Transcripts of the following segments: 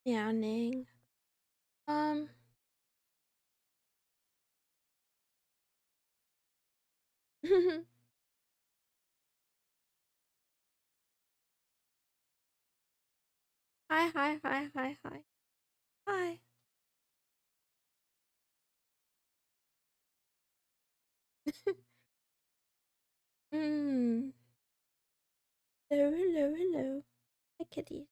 Meowing. Hi, hi, hi, hi, hi. Hi. Hmm. Hello, hello, hello. Hi, kitty.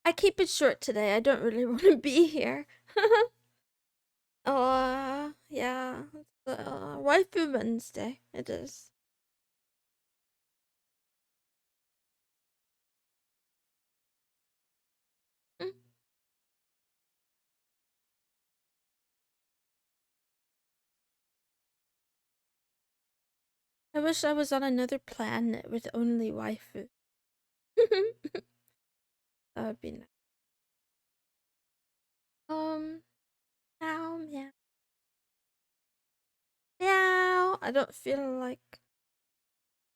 I keep it short today. I don't really want to be here. Yeah. It's Waifu Wednesday. It is. Mm. I wish I was on another planet with only waifu. That would be nice. Meow, meow. Meow. I don't feel like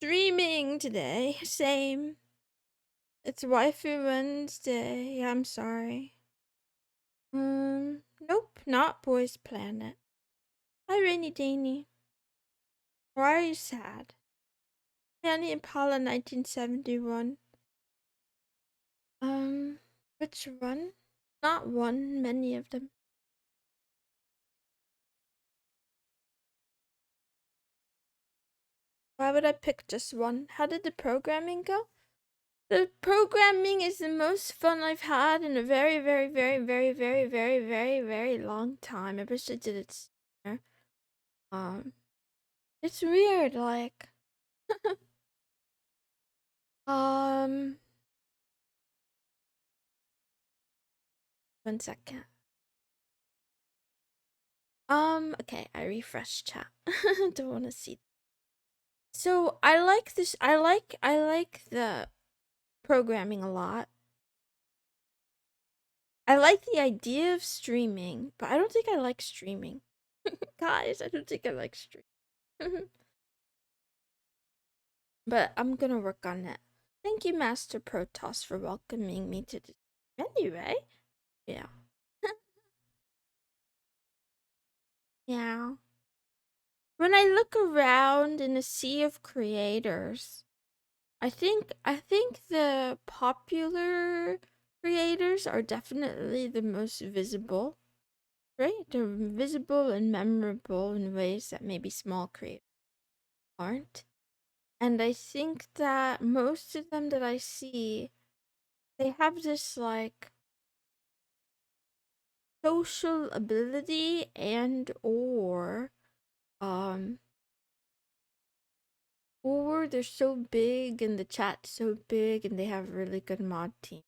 streaming today. Same. It's Waifu Wednesday. I'm sorry. Nope, not Boys Planet. Hi, Rainy Danny. Why are you sad? Fanny Impala 1971. Which one? Not one, many of them. Why would I pick just one? How did the programming go? The programming is the most fun I've had in a very, very, very, very, very, very, very, very long time. I wish I did it sooner. It's weird, like, um, 1 second. Okay, I refresh chat. Don't want to see. So I like this. I like the programming a lot. I like the idea of streaming, but I don't think I like streaming. Guys, I don't think I like streaming. But I'm gonna work on it. Thank you, Master Protoss, for welcoming me to the anyway. Yeah. Yeah. When I look around in a sea of creators, I think the popular creators are definitely the most visible, right? They're visible and memorable in ways that maybe small creators aren't. And I think that most of them that I see, they have this like social ability and um or they're so big and the chat's so big and they have a really good mod team.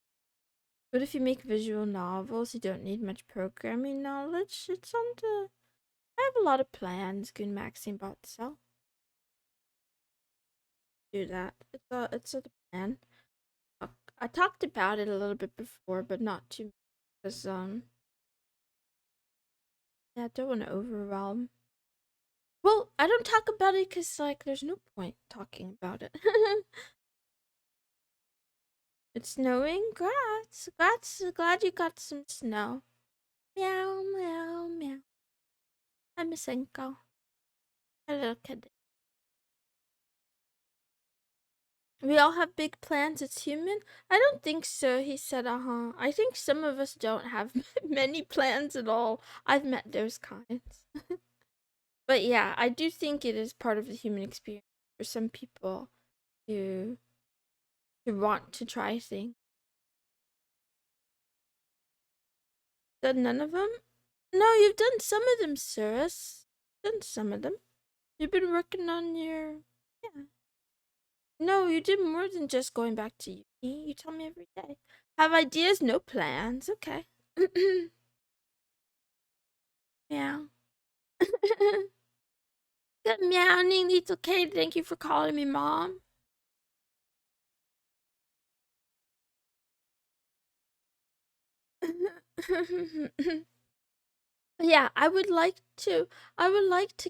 But if you make visual novels, you don't need much programming knowledge. It's on the. I have a lot of plans, Goon Maxine bot, so do that. It's a plan. I talked about it a little bit before, but not too much. Because yeah, I don't want to overwhelm. Well, I don't talk about it because like there's no point talking about it. It's snowing. Glad you got some snow. Meow meow meow. I'm a Senko. A little kid. We all have big plans. It's human. I don't think so. He said, "Uh-huh." I think some of us don't have many plans at all. I've met those kinds. But yeah, I do think it is part of the human experience for some people to want to try things. Done none of them? No, you've done some of them, Cirrus. Done some of them. You've been working on your yeah. No, you did more than just going back to uni. You tell me every day. Have ideas, no plans. Okay. Yeah. Good meowing, it's okay. Thank you for calling me mom. Yeah, I would like to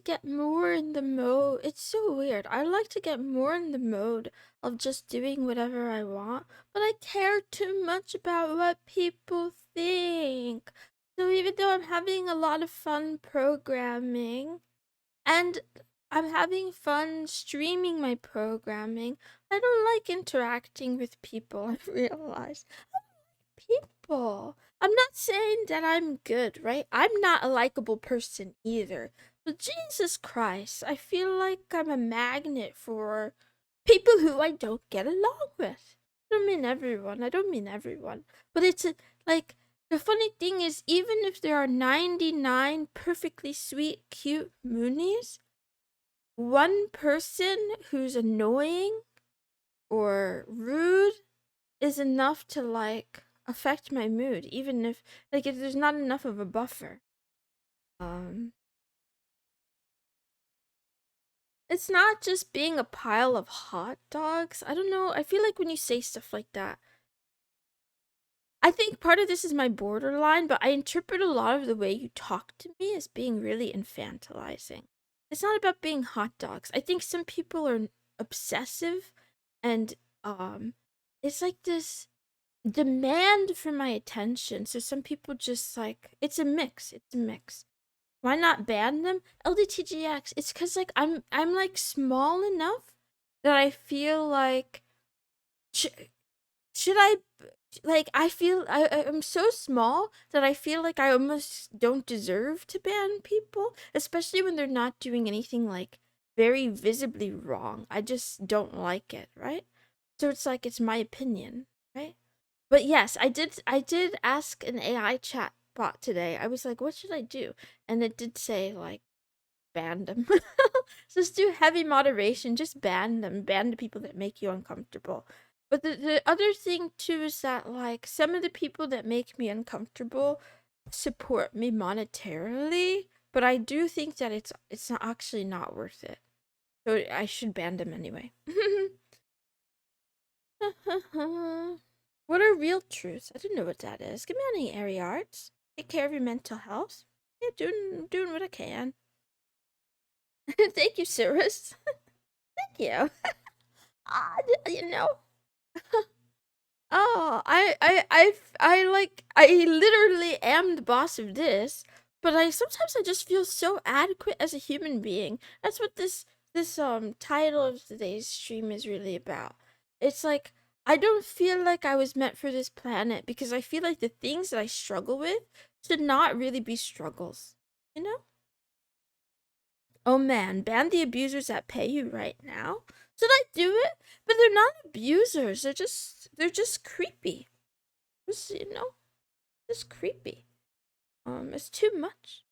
get more in the mode. It's so weird. I like to get more in the mode of just doing whatever I want, but I care too much about what people think. So even though I'm having a lot of fun programming and I'm having fun streaming my programming, I don't like interacting with people, I realize people. I'm not saying that I'm good, right? I'm not a likable person either. But Jesus Christ, I feel like I'm a magnet for people who I don't get along with. I don't mean everyone. I don't mean everyone. But like the funny thing is, even if there are 99 perfectly sweet, cute Moonies, one person who's annoying or rude is enough to like affect my mood, even if there's not enough of a buffer. Um it's not just being a pile of hot dogs. I don't know. I feel like when you say stuff like that, I think part of this is my borderline, but I interpret a lot of the way you talk to me as being really infantilizing. It's not about being hot dogs. I think some people are obsessive and it's like this demand for my attention. So some people just like it's a mix. It's a mix. Why not ban them? LDTGX. It's because like I'm like small enough that I feel like sh- should I like I feel I'm so small that I feel like I almost don't deserve to ban people, especially when they're not doing anything like very visibly wrong. I just don't like it, right? So it's like it's my opinion, right? But yes, I did ask an AI chat bot today. I was like, what should I do? And it did say like ban them. Just do heavy moderation, just ban them. Ban the people that make you uncomfortable. But the other thing too is that like some of the people that make me uncomfortable support me monetarily, but I do think that it's not actually not worth it. So I should ban them anyway. What are real truths? I don't know what that is. Give me any area arts. Take care of your mental health. Yeah, doing what I can. Thank you, Cirrus. Thank you. Ah, you know. Oh, I literally am the boss of this, but I sometimes I just feel so adequate as a human being. That's what this title of today's stream is really about. It's like I don't feel like I was meant for this planet because I feel like the things that I struggle with should not really be struggles. You know? Oh man, ban the abusers that pay you right now. Should I do it? But they're not abusers. They're just creepy. Just just creepy. It's too much.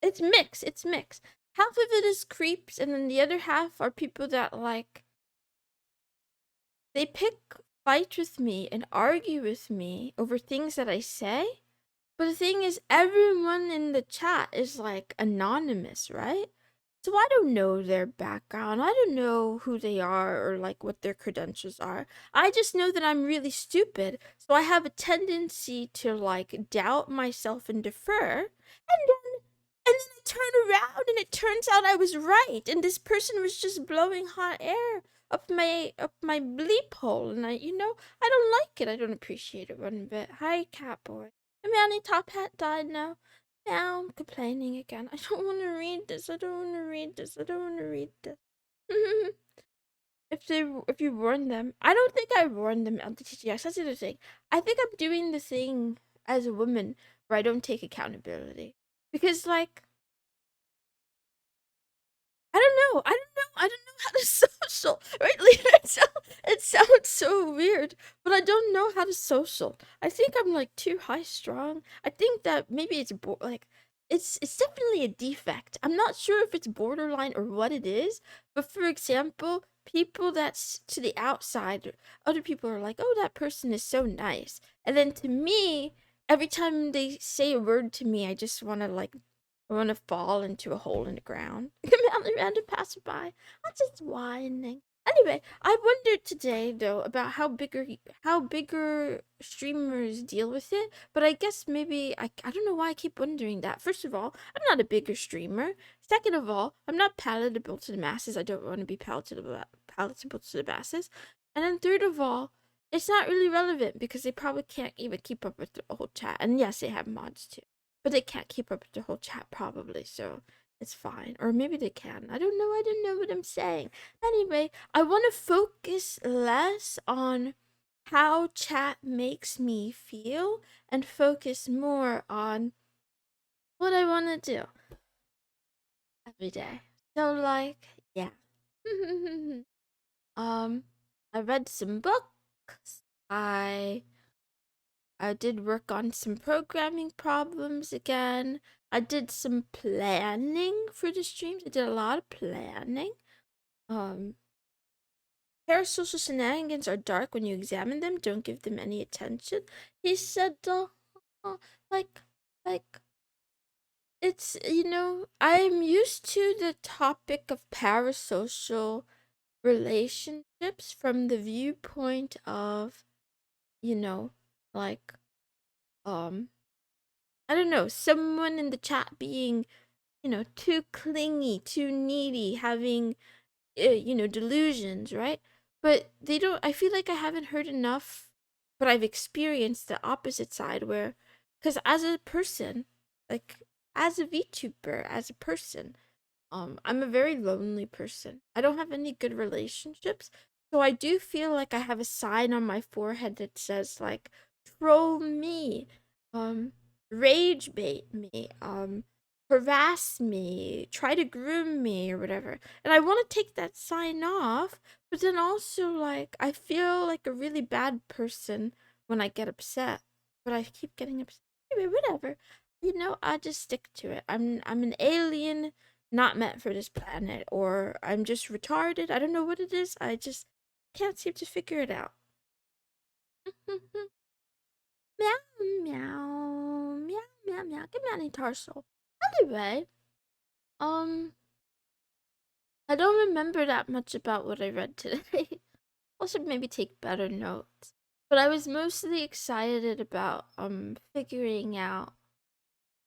It's mixed. It's mixed. Half of it is creeps, and then the other half are people that like they pick fight with me and argue with me over things that I say. But the thing is, everyone in the chat is like anonymous, right? So I don't know their background. I don't know who they are or like what their credentials are. I just know that I'm really stupid. So I have a tendency to like doubt myself and defer. And then I turn around and it turns out I was right and this person was just blowing hot air up my bleep hole and I don't like it. I don't appreciate it one bit. Hi, Catboy. And Manny Top Hat died now. Now I'm complaining again. I don't want to read this. I don't want to read this. I don't want to read this. If you warn them, I don't think I warned them on the TTS. That's the other thing. I think I'm doing the thing as a woman where I don't take accountability because like I don't know. I don't know. I don't know how to social. Right, Leader? It sounds so weird, but I don't know how to social. I think I'm like too high strung. I think that maybe like it's definitely a defect. I'm not sure if it's borderline or what it is. But for example, people that's to the outside, other people are like, "Oh, that person is so nice," and then to me, every time they say a word to me, I just want to like I want to fall into a hole in the ground. Come out the random passerby. I'm just whining. Anyway, I wondered today though about how bigger streamers deal with it, but I guess maybe I don't know why I keep wondering that. First of all, I'm not a bigger streamer. Second of all, I'm not palatable to the masses. I don't want to be palatable to the masses. And then third of all, it's not really relevant because they probably can't even keep up with the whole chat. And yes, they have mods too, but they can't keep up with the whole chat probably. So it's fine. Or maybe they can. I don't know. I don't know what I'm saying. Anyway, I want to focus less on how chat makes me feel and focus more on what I want to do every day. So, like, yeah. um, I read some books. I I did work on some programming problems again. I did some planning for the streams. I did a lot of planning. Um, Parasocial shenanigans are dark when you examine them. Don't give them any attention. He said, uh, like, like, it's, I'm used to the topic of parasocial relationships from the viewpoint of, you know, like, um, I don't know, someone in the chat being, too clingy, too needy, having delusions, right? But they don't, I feel like I haven't heard enough, but I've experienced the opposite side where, because as a person, like, as a VTuber, as a person, I'm a very lonely person. I don't have any good relationships. So I do feel like I have a sign on my forehead that says like troll me, um rage bait me, harass me, try to groom me or whatever. And I want to take that sign off, but then also like I feel like a really bad person when I get upset. But I keep getting upset. Anyway, whatever. I just stick to it. I'm an alien not meant for this planet, or I'm just retarded. I don't know what it is. I just can't seem to figure it out. Meow, meow, meow, meow, meow. Good morning, Tarsal. Anyway, um, I don't remember that much about what I read today. I should maybe take better notes. But I was mostly excited about figuring out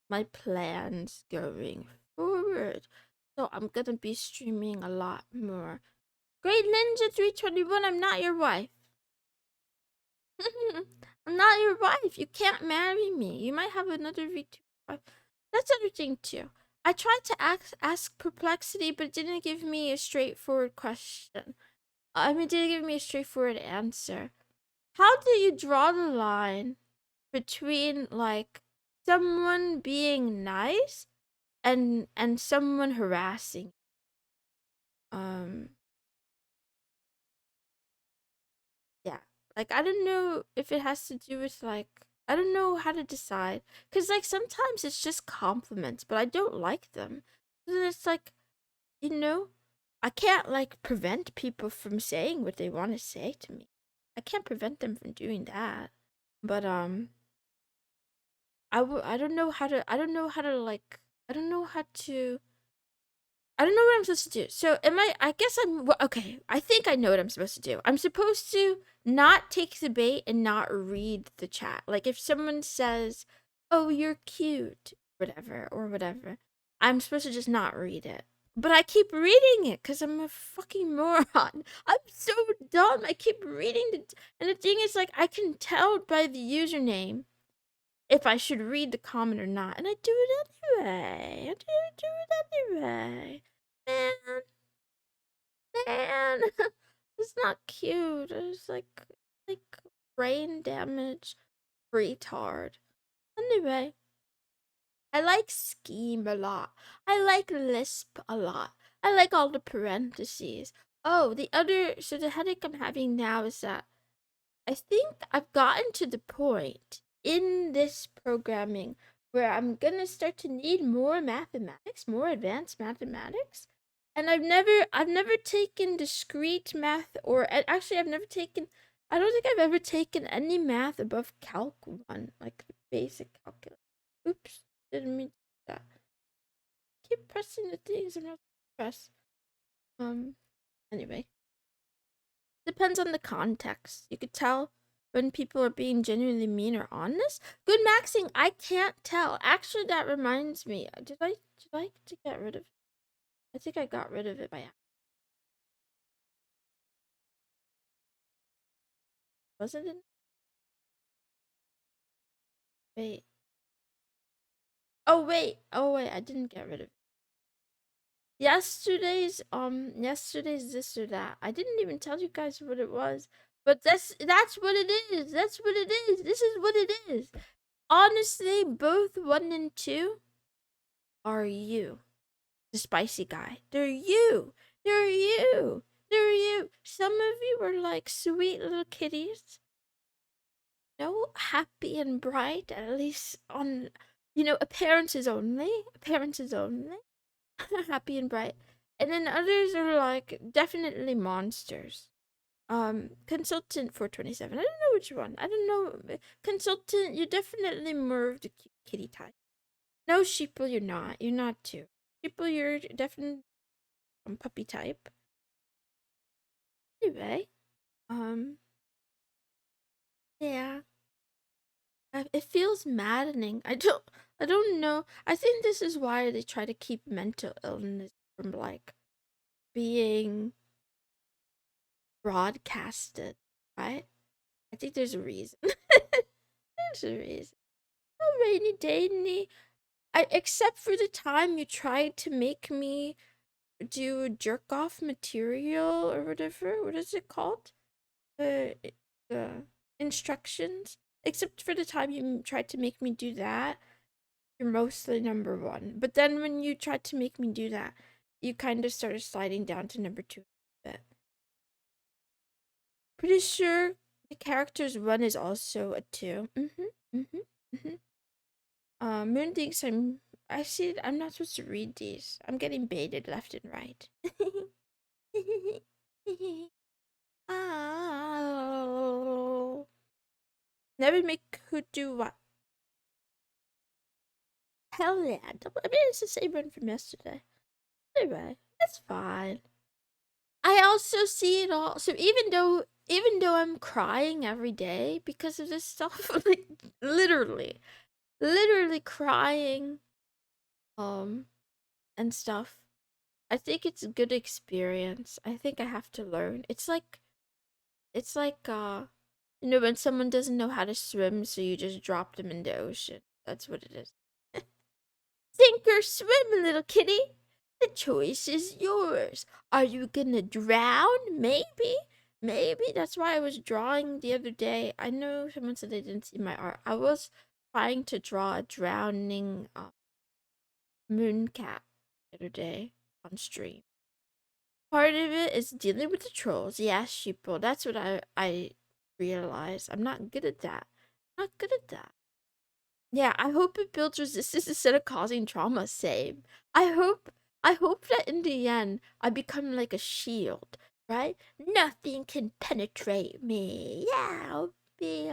my plans going forward. So I'm gonna be streaming a lot more. Great Ninja 321, I'm not your wife. I'm not your wife. You can't marry me. You might have another VTuber wife. That's another thing too. I tried to ask Perplexity, but it didn't give me a straightforward question. I mean, it didn't give me a straightforward answer. How do you draw the line between like someone being nice and someone harassing? Um, Yeah. Like I don't know if it has to do with like I don't know how to decide cuz like sometimes it's just compliments, but I don't like them. And it's like, you know, I can't like prevent people from saying what they want to say to me. I can't prevent them from doing that. But I don't know how to like I don't know how to I don't know what I'm supposed to do. So am I guess okay. I think I know what I'm supposed to do. I'm supposed to not take the bait and not read the chat. Like if someone says, "Oh, you're cute," whatever or whatever, I'm supposed to just not read it. But I keep reading it because I'm a fucking moron. I'm so dumb. I keep reading and the thing is like I can tell by the username if I should read the comment or not, and I do it anyway. I do it anyway. Man, man, it's not cute. It's like brain damage, retard. Anyway, I like scheme a lot. I like Lisp a lot. I like all the parentheses. Oh, so the headache I'm having now is that I think I've gotten to the point in this programming where I'm gonna start to need more mathematics, more advanced mathematics. And I've never taken discrete math or actually I've never taken I don't think I've ever taken any math above Calc 1, like basic calculus. Oops, didn't mean to do that. Keep pressing the things I'm not supposed to press. Anyway. Depends on the context. You could tell when people are being genuinely mean or honest. Good maxing, I can't tell. Actually, that reminds me. Did I to get rid of it? I think I got rid of it by accident. Wasn't it? Wait. Oh wait. Oh wait, I didn't get rid of it. Yesterday's this or that. I didn't even tell you guys what it was. But that's what it is. That's what it is. This is what it is. Honestly, both 1 and 2 are you. The spicy guy. They're you. They're you. They're you. Some of you are like sweet little kitties. No, happy and bright, at least on, appearances only. Appearances only. Happy and bright. And then others are like definitely monsters. Consultant 427. I don't know which one. I don't know. Consultant, you're definitely more of the cute kitty type. No, sheeple, you're not. You're not too. Sheeple, you're definitely puppy type. Anyway, yeah. It feels maddening. I don't know. I think this is why they try to keep mental illness from like being broadcasted, right? I think there's a reason. There's a reason. Oh, rainy day, except for the time you tried to make me do jerk off material or whatever. What is it called? The instructions. Except for the time you tried to make me do that, you're mostly number 1. But then when you tried to make me do that, you kind of started sliding down to number 2 a bit. Pretty sure the character's 1 is also a 2. Moon thinks I see I'm not supposed to read these. I'm getting baited left and right. Oh. Never make who do what? Hell yeah. I mean, it's the same one from yesterday. Anyway, it's fine. I also see it all. So even though I'm crying every day because of this stuff, like literally crying, and stuff. I think it's a good experience. I think I have to learn. It's like when someone doesn't know how to swim, so you just drop them in the ocean. That's what it is. Sink or swim, little kitty. The choice is yours. Are you gonna drown? Maybe. Maybe. That's why I was drawing the other day. I know someone said they didn't see my art. I was trying to draw a drowning moon cat the other day on stream. Part of it is dealing with the trolls. Yes, sheeple. That's what I realized. I'm not good at that. Not good at that. Yeah, I hope it builds resistance instead of causing trauma. Same. I hope that in the end I become like a shield, right? Nothing can penetrate me. Yeah, I'll be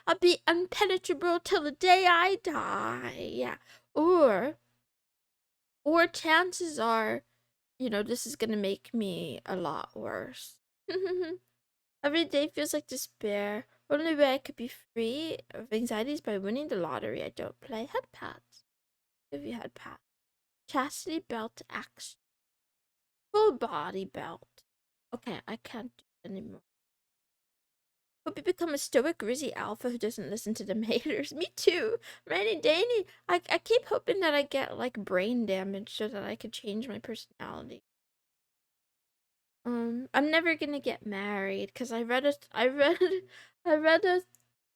I'll be impenetrable till the day I die. Yeah. Or chances are, this is gonna make me a lot worse. Every day feels like despair. Only way I could be free of anxiety is by winning the lottery. I don't play head pads. Give you head pad. Chastity belt action. Full body belt. Okay, I can't do it anymore. Hope you become a stoic, grizzy alpha who doesn't listen to them haters. Me too. Rainy Danny. I keep hoping that I get like brain damage so that I could change my personality. I'm never gonna get married because I read a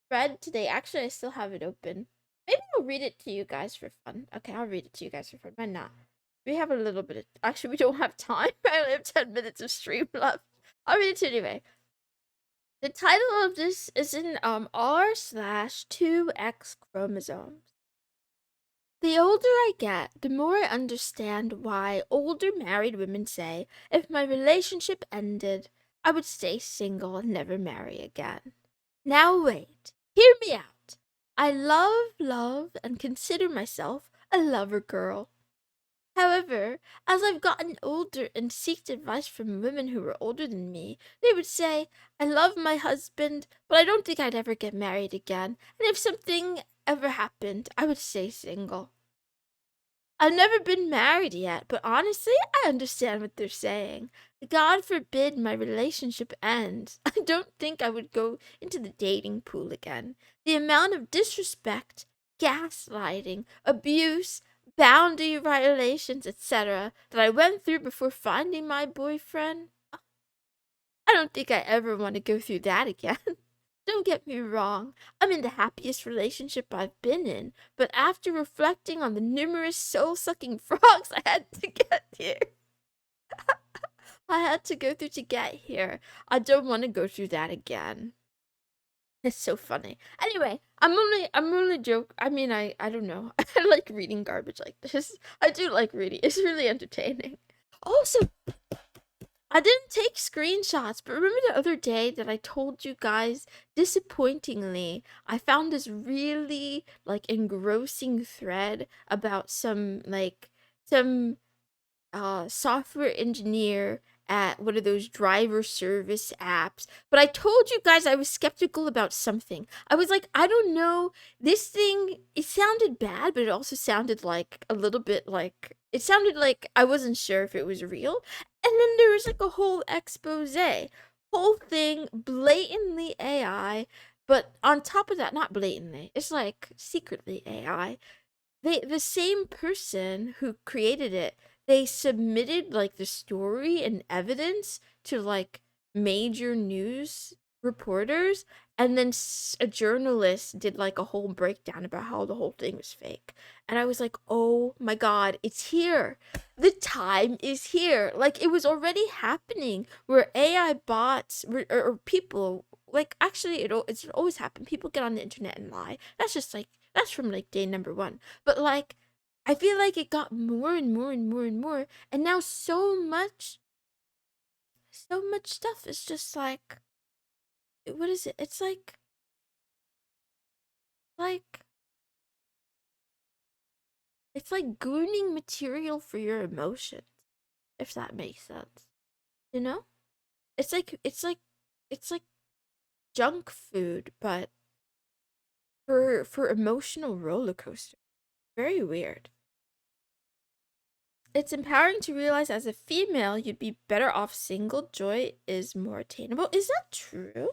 thread today. Actually, I still have it open. Maybe I'll read it to you guys for fun. Okay, I'll read it to you guys for fun. Why not? We have a little bit of. Actually, we don't have time. I only have 10 minutes of stream left. I'll read it to you anyway. The title of this is in R/2X chromosomes. The older I get, the more I understand why older married women say if my relationship ended, I would stay single and never marry again. Now wait, hear me out. I love, and consider myself a lover girl. However, as I've gotten older and seeked advice from women who were older than me, they would say, I love my husband, but I don't think I'd ever get married again. And if something ever happened, I would stay single. I've never been married yet, but honestly, I understand what they're saying. God forbid my relationship ends. I don't think I would go into the dating pool again. The amount of disrespect, gaslighting, abuse, boundary violations, etc., that I went through before finding my boyfriend, I don't think I ever want to go through that again. Don't get me wrong, I'm in the happiest relationship I've been in, but after reflecting on the numerous soul-sucking frogs I had to get here, I had to go through to get here, I don't want to go through that again. It's so funny. Anyway, I'm only joke. I mean, I don't know. I like reading garbage like this. I do like reading. It's really entertaining. Also, I didn't take screenshots, but remember the other day that I told you guys, disappointingly, I found this really like engrossing thread about some software engineer at one of those driver service apps. But I told you guys I was skeptical about something. I was like, I don't know. This thing, it sounded bad, but it also sounded like a little bit like, it sounded like I wasn't sure if it was real. And then there was like a whole expose. Whole thing blatantly AI, but on top of that, not blatantly, it's like secretly AI. The same person who created it, they submitted like the story and evidence to like major news reporters, and then a journalist did like a whole breakdown about how the whole thing was fake. And I was like, oh my god, it's here. The time is here. Like, it was already happening where AI bots or people, like, actually it's always happened. People get on the internet and lie. That's just like, that's from like day number one. But like, I feel like it got more and more and more and more, and now so much stuff is just like, what is it? It's like it's like gleaning material for your emotions, if that makes sense. You know? It's like junk food, but for emotional roller coaster. Very weird. It's empowering to realize as a female you'd be better off single. Joy is more attainable. Is that true?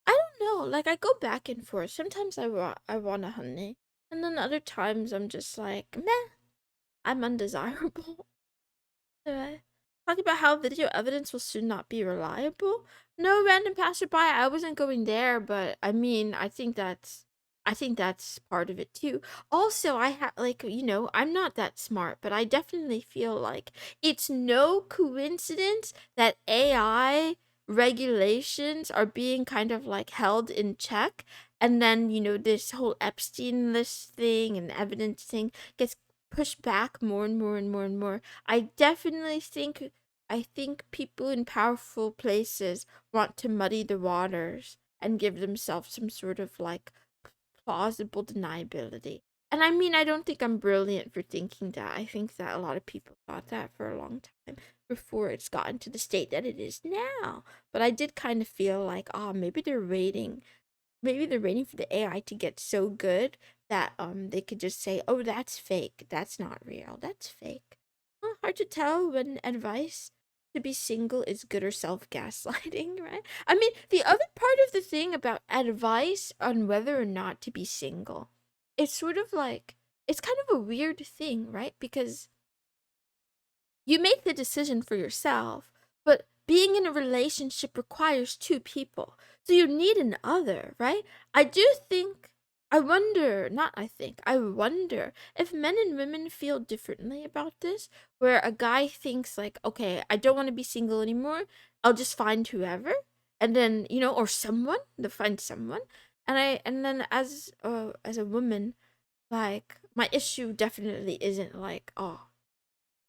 I don't know. Like, I go back and forth. Sometimes I want a honey, and then other times I'm just like, meh, I'm undesirable. Talking about how video evidence will soon not be reliable. No, random passerby, I wasn't going there, but I mean, I think that's part of it too. Also, I have like, I'm not that smart, but I definitely feel like it's no coincidence that AI regulations are being kind of like held in check, and then, this whole Epstein list thing and evidence thing gets pushed back more and more and more and more. I think people in powerful places want to muddy the waters and give themselves some sort of like plausible deniability. And I mean, I don't think I'm brilliant for thinking that. I think that a lot of people thought that for a long time before it's gotten to the state that it is now. But I did kind of feel like, oh, maybe they're waiting for the AI to get so good that they could just say, "Oh, that's fake. That's not real. That's fake." Well, hard to tell when advice to be single is good or self-gaslighting, right? I mean, the other part of the thing about advice on whether or not to be single, it's sort of like, it's kind of a weird thing, right? Because you make the decision for yourself, but being in a relationship requires two people. So you need an other, right? I do think, I wonder, not I think, I wonder if men and women feel differently about this, where a guy thinks, like, okay, I don't want to be single anymore. I'll just find whoever. And then, or someone, to find someone. And then as a woman, like, my issue definitely isn't like, oh,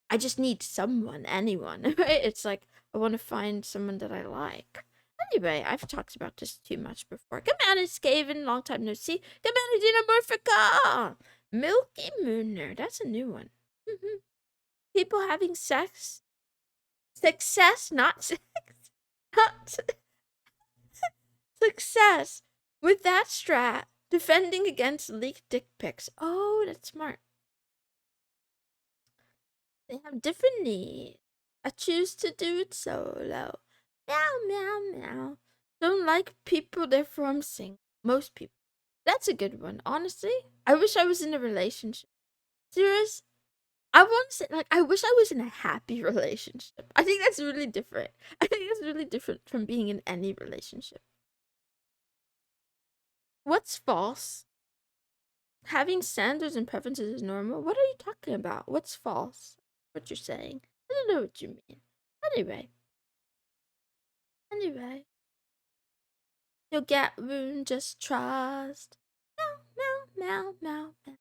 I just need someone, anyone, right? It's like, I want to find someone that I like. Anyway, I've talked about this too much before. Come on, it's Skaven, long time no see. Come on, Xenomorphica! Milky Mooner, that's a new one. people having sex, success, not sex, not success with that strat, defending against leaked dick pics. Oh, that's smart. They have different needs. I choose to do it solo. Meow, meow, meow. Don't like people, therefore I'm single. Most people. That's a good one, honestly. I wish I was in a relationship. Serious? I want to say, like, I wish I was in a happy relationship. I think that's really different. I think that's really different from being in any relationship. What's false? Having standards and preferences is normal? What are you talking about? What's false? What you're saying? I don't know what you mean. Anyway. You'll get ruined, just trust. Meow, meow, meow, meow, meow.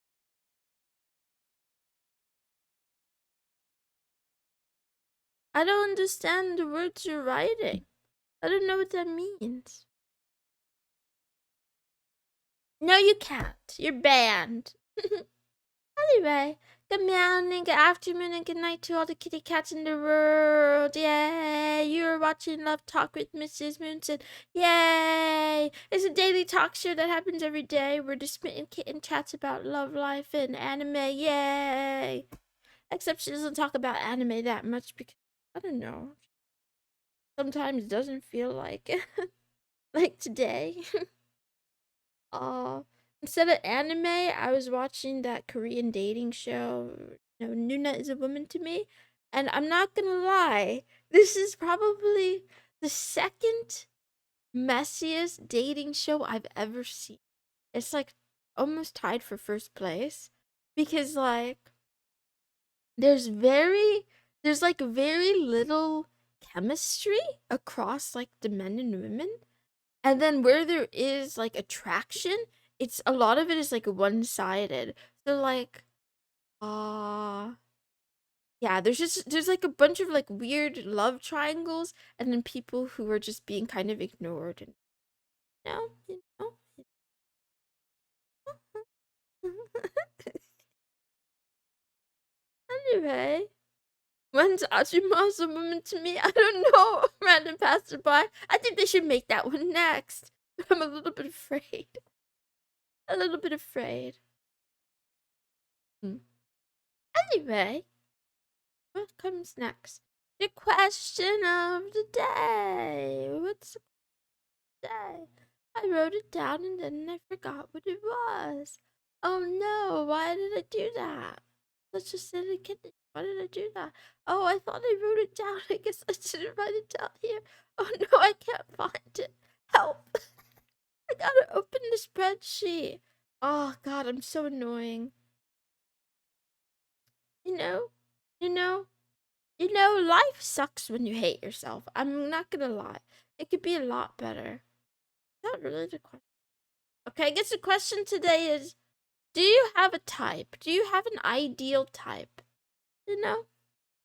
I don't understand the words you're writing. I don't know what that means. No, you can't. You're banned. Anyway, good morning, good afternoon, and good night to all the kitty cats in the world. Yay! You're watching Love Talk with Mrs. Moonson. Yay! It's a daily talk show that happens every day. We're just spitting kitten chats about love life and anime. Yay! Except she doesn't talk about anime that much because, I don't know, sometimes it doesn't feel like it. Like today. uh, Instead of anime, I was watching that Korean dating show. You know, Nuna is a woman to me. And I'm not gonna lie, this is probably the second messiest dating show I've ever seen. It's like almost tied for first place because like there's very there's like very little chemistry across like the men and women, and then where there is like attraction, it's a lot of it is like one-sided. So like uh yeah, there's like a bunch of like weird love triangles, and then people who are just being kind of ignored, and you know anyway. When's Ajuma's a woman to me? I don't know. Random passerby. I think they should make that one next. I'm a little bit afraid. A little bit afraid. Anyway, what comes next? The question of the day. What's the day? I wrote it down and then I forgot what it was. Oh no, why did I do that? Let's just say the kid. Why did I do that? Oh, I thought I wrote it down. I guess I didn't write it down here. Oh no, I can't find it. Help! I gotta open the spreadsheet. Oh god, I'm so annoying. You know? You know? Life sucks when you hate yourself. I'm not gonna lie. It could be a lot better. Not really the question. Okay, I guess the question today is, do you have a type? Do you have an ideal type? You know?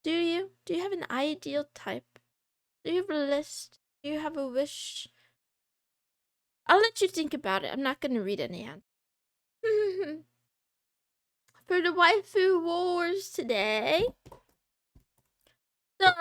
Do you? Do you have an ideal type? Do you have a list? Do you have a wish? I'll let you think about it. I'm not gonna read any answers. For the waifu wars today, the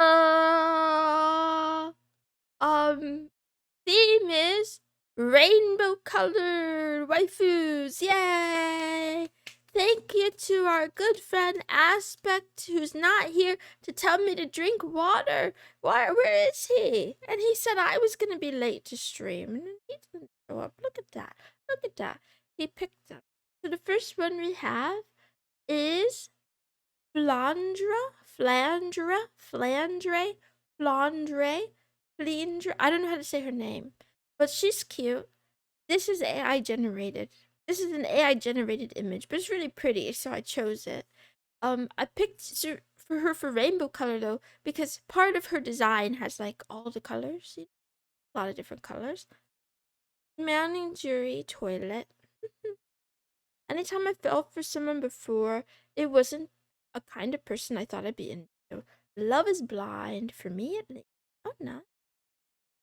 theme is rainbow colored waifus. Yay! Thank you to our good friend Aspect, who's not here to tell me to drink water. Where is he? And he said I was gonna be late to stream, and he didn't show up. Look at that. Look at that. He picked up. So the first one we have is Flandre, Flandre, Flandre, Flandre, Flandre. I don't know how to say her name, but she's cute. This is AI generated. This is an AI generated image, but it's really pretty, so I chose it. I picked for her for rainbow color though, because part of her design has like all the colors, a lot of different colors. Mounting jury toilet. Anytime I fell for someone before, it wasn't a kind of person I thought I'd be into. Love is blind, for me at least. Oh no.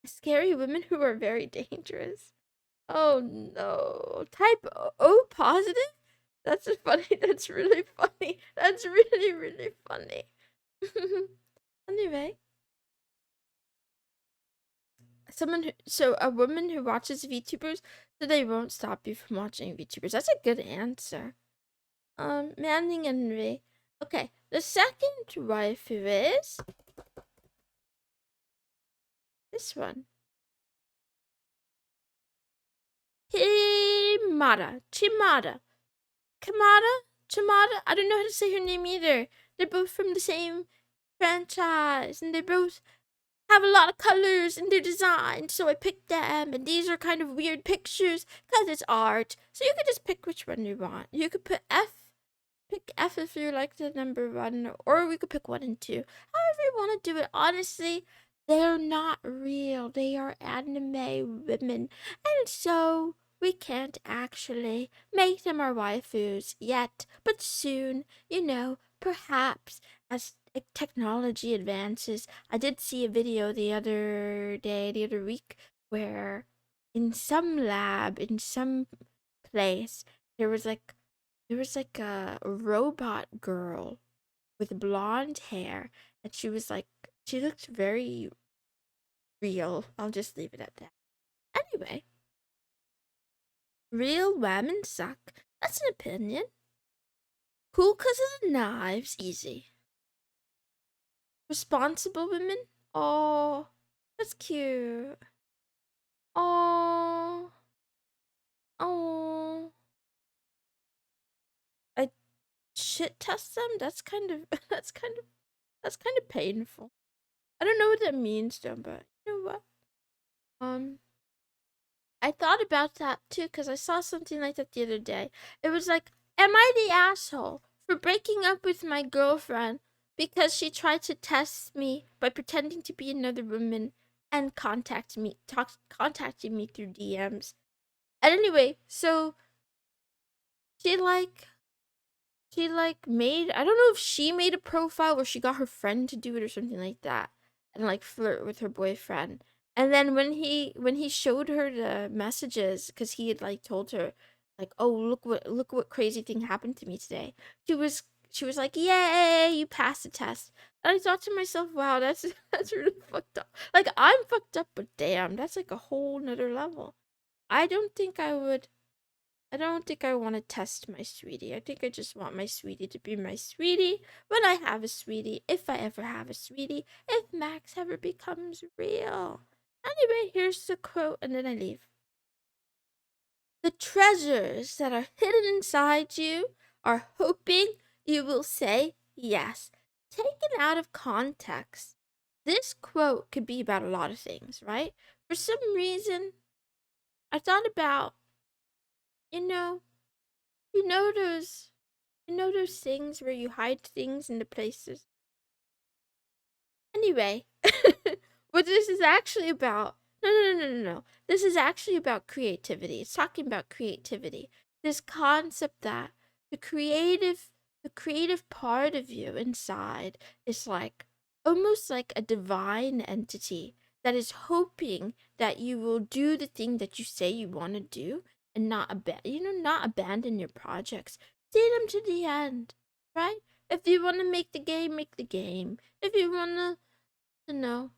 Scary women who are very dangerous. Oh no. Type O positive? That's funny. That's really funny. That's really, really funny. Anyway, a woman who watches VTubers, so they won't stop you from watching VTubers. That's a good answer. Manning envy. Okay, the second waifu is this one. Chimada. Chimada. I don't know how to say her name either. They're both from the same franchise, and they both have a lot of colors in their design, so I picked them. And these are kind of weird pictures because it's art. So you could just pick which one you want. You could put F. Pick F if you like the number 1, or we could pick 1 and 2. However you want to do it. Honestly, they're not real. They are anime women, and so we can't actually make them our waifus yet. But soon, perhaps as technology advances. I did see a video the other week, where in some lab, in some place, there was like a robot girl with blonde hair, and she looked very real. I'll just leave it at that. Anyway, real women suck. That's an opinion. Cool because of the knives, easy. Responsible women? Oh, that's cute. Oh, oh. I shit test them? That's kind of that's kind of painful. I don't know what that means though, but you know what? I thought about that too because I saw something like that the other day. It was like, am I the asshole for breaking up with my girlfriend because she tried to test me by pretending to be another woman and contacting me through DMs? And anyway, so she like made, I don't know if she made a profile or she got her friend to do it or something like that, and like flirt with her boyfriend. And then when he showed her the messages, because he had like told her like, oh, look what crazy thing happened to me today, she was like, yay, you passed the test. And I thought to myself, wow, that's that's really fucked up. Like, I'm fucked up, but damn, that's like a whole nother level. I don't think I would I don't think I want to test my sweetie. I think I just want my sweetie to be my sweetie when I have a sweetie, if I ever have a sweetie, if Max ever becomes real. Anyway, here's the quote, and then I leave. The treasures that are hidden inside you are hoping you will say yes. Taken out of context, this quote could be about a lot of things, right? For some reason, I thought about, you know, You know those things where you hide things in the places. Anyway, what this is actually about. No. This is actually about creativity. It's talking about creativity. This concept that the creative part of you inside is like almost like a divine entity that is hoping that you will do the thing that you say you want to do, and not abandon your projects. See them to the end, right? If you want to make the game, make the game. If you want to,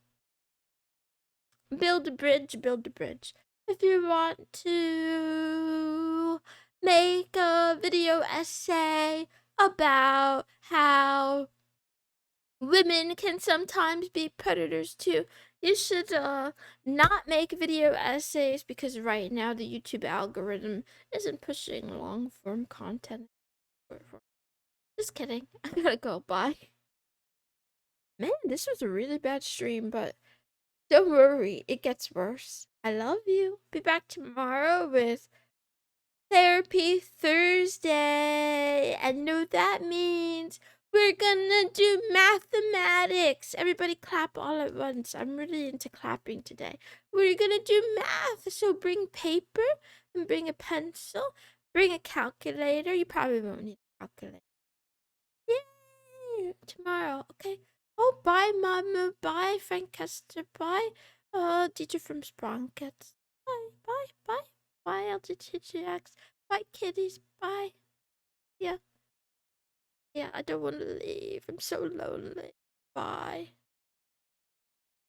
build a bridge, build a bridge. If you want to make a video essay about how women can sometimes be predators too, you should not make video essays, because right now the YouTube algorithm isn't pushing long form content. Just kidding. I gotta go. Bye. Man, this was a really bad stream, but don't worry, it gets worse. I love you. Be back tomorrow with Therapy Thursday. And know that means we're gonna do mathematics. Everybody clap all at once. I'm really into clapping today. We're gonna do math. So bring paper and bring a pencil. Bring a calculator. You probably won't need a calculator. Yay! Tomorrow, okay? Oh, bye, Mama. Bye, Frank Kester. Bye, teacher from Spronkets. Bye. Bye, LGTGX. Bye, kitties. Bye. Yeah, I don't want to leave. I'm so lonely. Bye.